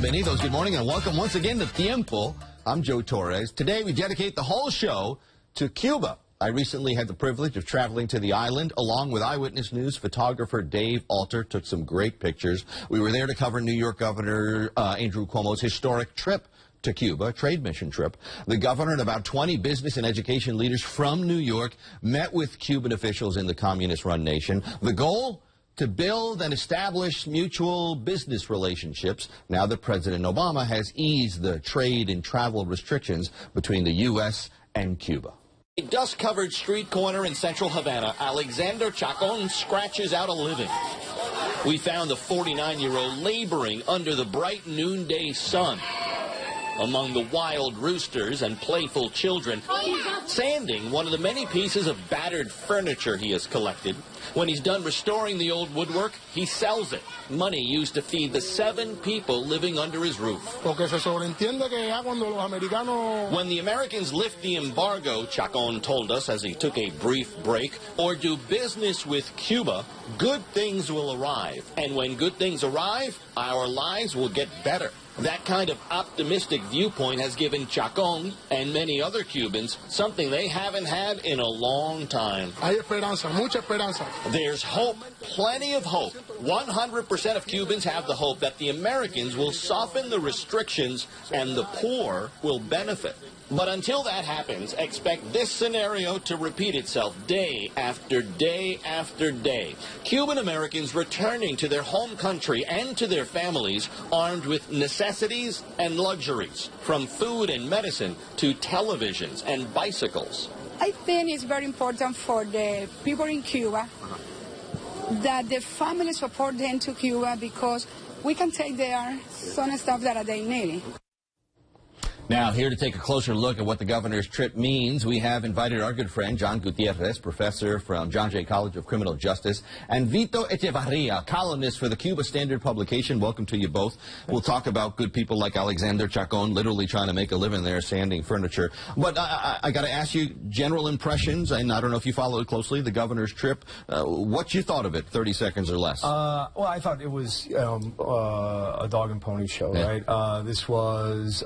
Bienvenidos, good morning, and welcome once again to Tiempo. I'm Joe Torres. Today we dedicate the whole show to Cuba. I recently had the privilege of traveling to the island along with Eyewitness News photographer Dave Alter. Took some great pictures. We were there to cover New York Governor Andrew Cuomo's historic trip to Cuba, a trade mission trip. The governor and about 20 business and education leaders from New York met with Cuban officials in the communist-run nation. The goal? To build and establish mutual business relationships now that President Obama has eased the trade and travel restrictions between the U.S. and Cuba. A dust-covered street corner in central Havana, Alexander Chacon scratches out a living. We found the 49-year-old laboring under the bright noonday sun, among the wild roosters and playful children, sanding one of the many pieces of battered furniture he has collected. When he's done restoring the old woodwork, he sells it. Money used to feed the 7 people living under his roof. When the Americans lift the embargo, Chacon told us as he took a brief break, or do business with Cuba, good things will arrive. And when good things arrive, our lives will get better. That kind of optimistic viewpoint has given Chacon and many other Cubans something they haven't had in a long time. Hay esperanza, mucha esperanza. There's hope, plenty of hope. 100% of Cubans have the hope that the Americans will soften the restrictions and the poor will benefit. But until that happens, expect this scenario to repeat itself day after day after day. Cuban Americans returning to their home country and to their families armed with necessities and luxuries, from food and medicine to televisions and bicycles. I think it's very important for the people in Cuba that the family support them to Cuba because we can take there some stuff that they need. Now, here to take a closer look at what the governor's trip means, we have invited our good friend, John Gutierrez, professor from John Jay College of Criminal Justice, and Vito Echevarria, columnist for the CubaStandard publication. Welcome to you both. We'll talk about good people like Alexander Chacon, literally trying to make a living there, sanding furniture. But I got to ask you, general impressions, and I don't know if you followed closely, the governor's trip. What you thought of it, 30 seconds or less? Well, I thought it was a dog and pony show, right? This was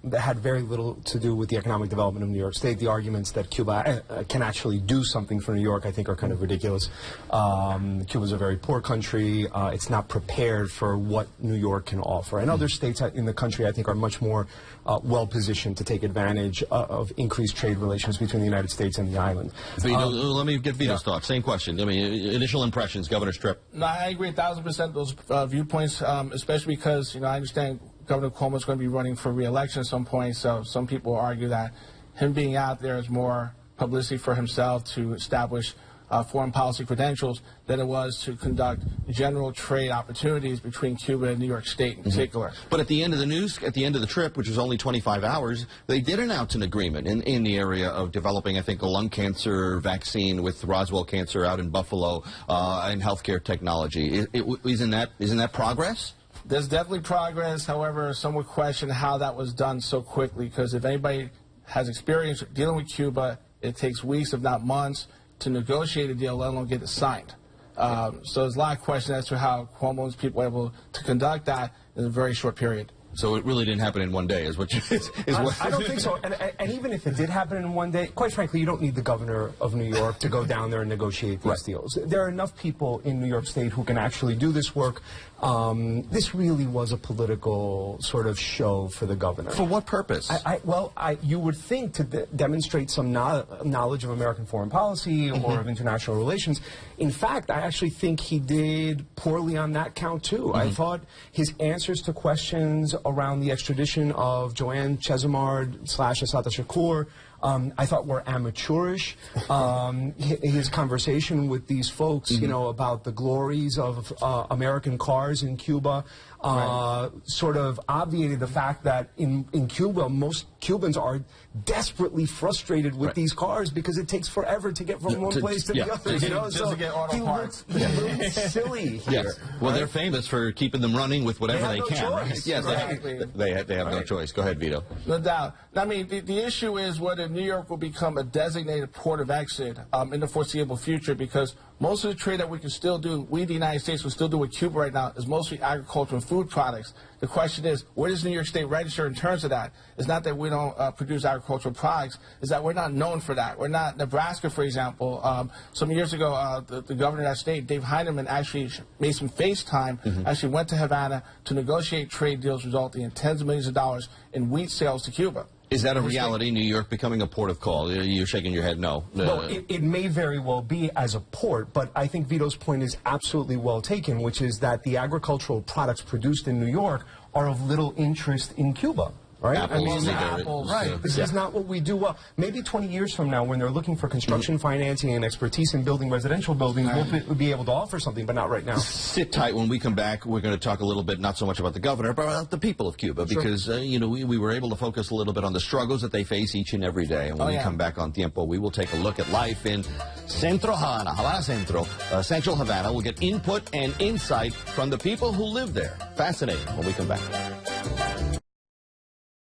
that had very little to do with the economic development of New York State. The arguments that Cuba can actually do something for New York, I think, are kind of ridiculous. Cuba's a very poor country. It's not prepared for what New York can offer. And other states in the country, I think, are much more well-positioned to take advantage of increased trade relations between the United States and the island. Vito, let me get Vito's thoughts. Same question. I mean, initial impressions, governor's trip. No, I agree 1,000% those viewpoints, especially because, I understand Governor Cuomo is going to be running for re-election at some point, so some people argue that him being out there is more publicity for himself to establish foreign policy credentials than it was to conduct general trade opportunities between Cuba and New York State in particular. But at the end of the trip, which was only 25 hours, they did announce an agreement in the area of developing, I think, a lung cancer vaccine with Roswell Cancer out in Buffalo and healthcare technology. Isn't that progress? There's definitely progress. However, some would question how that was done so quickly, because if anybody has experience dealing with Cuba, it takes weeks, if not months, to negotiate a deal, let alone get it signed. So there's a lot of questions as to how Cuomo's people were able to conduct that in a very short period. So it really didn't happen in one day, is what you... I don't think so. And even if it did happen in one day, quite frankly, you don't need the governor of New York to go down there and negotiate these deals. There are enough people in New York State who can actually do this work. This really was a political sort of show for the governor. For what purpose? You would think to demonstrate some knowledge of American foreign policy or of international relations. In fact, I actually think he did poorly on that count, too. I thought his answers to questions around the extradition of Joanne Chesimard / Assata Shakur, I thought were amateurish. His conversation with these folks, about the glories of American cars in Cuba, sort of obviated the fact that in Cuba, most Cubans are desperately frustrated with these cars because it takes forever to get from one place to the other. Just to get auto parts. He looks silly here. Yes. Well, they're famous for keeping them running with whatever they can. Right? Yes, they have no choice. Go ahead, Vito. No doubt. I mean, the issue is whether New York will become a designated port of exit in the foreseeable future, because most of the trade that we can still do, we the United States will still do with Cuba right now, is mostly agriculture and food products. The question is, where does New York State register in terms of that? It's not that we don't produce agricultural products, it's that we're not known for that. We're not, Nebraska, for example, some years ago, the governor of that state, Dave Heinemann, actually made some FaceTime, actually went to Havana to negotiate trade deals resulting in tens of millions of dollars in wheat sales to Cuba. Is that a reality, New York becoming a port of call? You're shaking your head no. Well, it may very well be as a port, but I think Vito's point is absolutely well taken, which is that the agricultural products produced in New York are of little interest in Cuba. Right? Apples, apples. Right. This is not what we do well. Maybe 20 years from now, when they're looking for construction financing and expertise in building residential buildings, we'll be able to offer something, but not right now. Sit tight. When we come back, we're going to talk a little bit, not so much about the governor, but about the people of Cuba, because, you know, we were able to focus a little bit on the struggles that they face each and every day. And when we come back on Tiempo, we will take a look at life in Centro Havana, Havana Centro, Central Havana. We'll get input and insight from the people who live there. Fascinating when we come back.